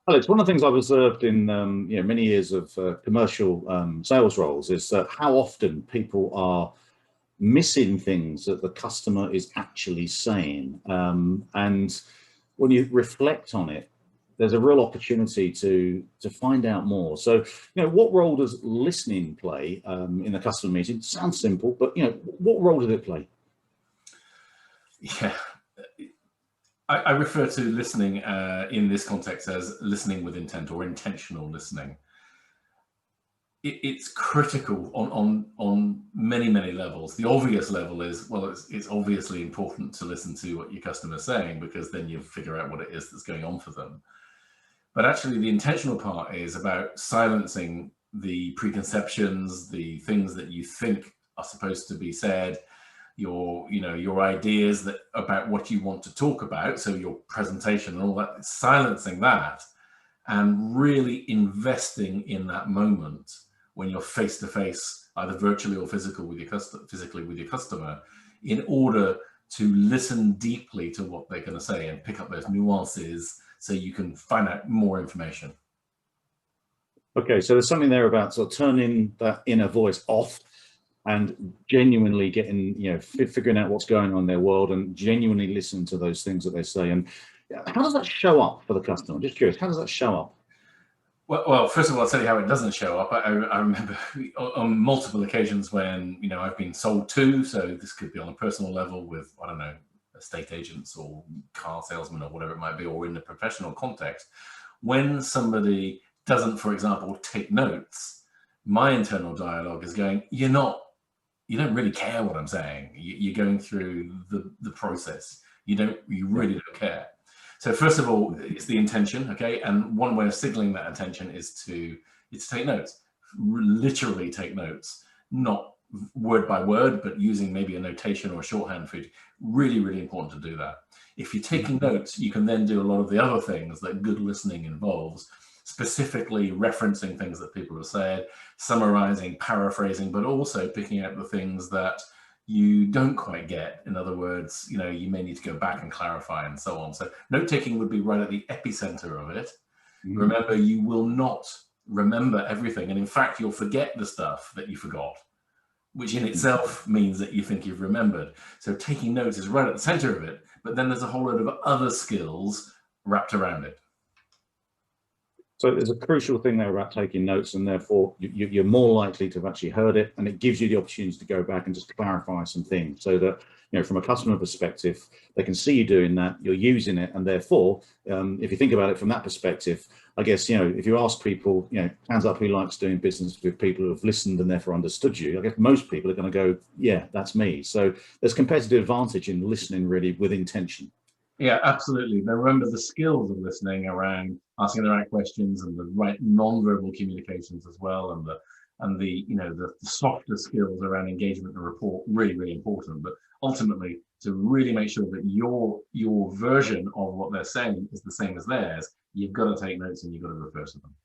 Alex, one of the things I've observed in many years of commercial sales roles is how often people are missing things that the customer is actually saying. And when you reflect on it, there's a real opportunity to find out more. So, what role does listening play in a customer meeting? It sounds simple, but what role does it play? Yeah, I refer to listening in this context as listening with intent or intentional listening. It's critical on many levels. The obvious level is, well, it's obviously important to listen to what your customer's saying, because then you figure out what it is that's going on for them. But actually the intentional part is about silencing the preconceptions, the things that you think are supposed to be said, your ideas about what you want to talk about, so your presentation and all that, silencing that and really investing in that moment when you're face to face, either virtually or physically with your customer, in order to listen deeply to what they're going to say and pick up those nuances so you can find out more information. Okay, so there's something there about sort of turning that inner voice off and genuinely getting, figuring out what's going on in their world and genuinely listen to those things that they say. And how does that show up for the customer? I'm just curious, how does that show up? Well, first of all, I'll tell you how it doesn't show up. I remember on multiple occasions when, I've been sold to, so this could be on a personal level with, I don't know, estate agents or car salesmen or whatever it might be, or in a professional context. When somebody doesn't, for example, take notes, my internal dialogue is going, you don't really care what I'm saying. You're going through the process. You really don't care. So first of all, it's the intention, okay? And one way of signaling that intention is to take notes, literally take notes, not word by word, but using maybe a notation or a shorthand for you. Really, really important to do that. If you're taking notes, you can then do a lot of the other things that good listening involves, specifically referencing things that people have said, summarizing, paraphrasing, but also picking out the things that you don't quite get. In other words, you may need to go back and clarify and so on. So note-taking would be right at the epicenter of it. Mm-hmm. Remember, you will not remember everything. And in fact, you'll forget the stuff that you forgot, which in itself means that you think you've remembered. So taking notes is right at the center of it, but then there's a whole load of other skills wrapped around it. So there's a crucial thing there about taking notes, and therefore you're more likely to have actually heard it, and it gives you the opportunity to go back and just clarify some things, so that from a customer perspective, they can see you doing that, you're using it, and therefore, if you think about it from that perspective, I guess if you ask people, hands up who likes doing business with people who have listened and therefore understood you, I guess most people are going to go, yeah, that's me. So there's competitive advantage in listening really with intention. Yeah, absolutely. Now remember the skills of listening around asking the right questions and the right non-verbal communications as well, and the softer skills around engagement and rapport, really, really important. But ultimately, to really make sure that your version of what they're saying is the same as theirs, you've got to take notes and you've got to refer to them.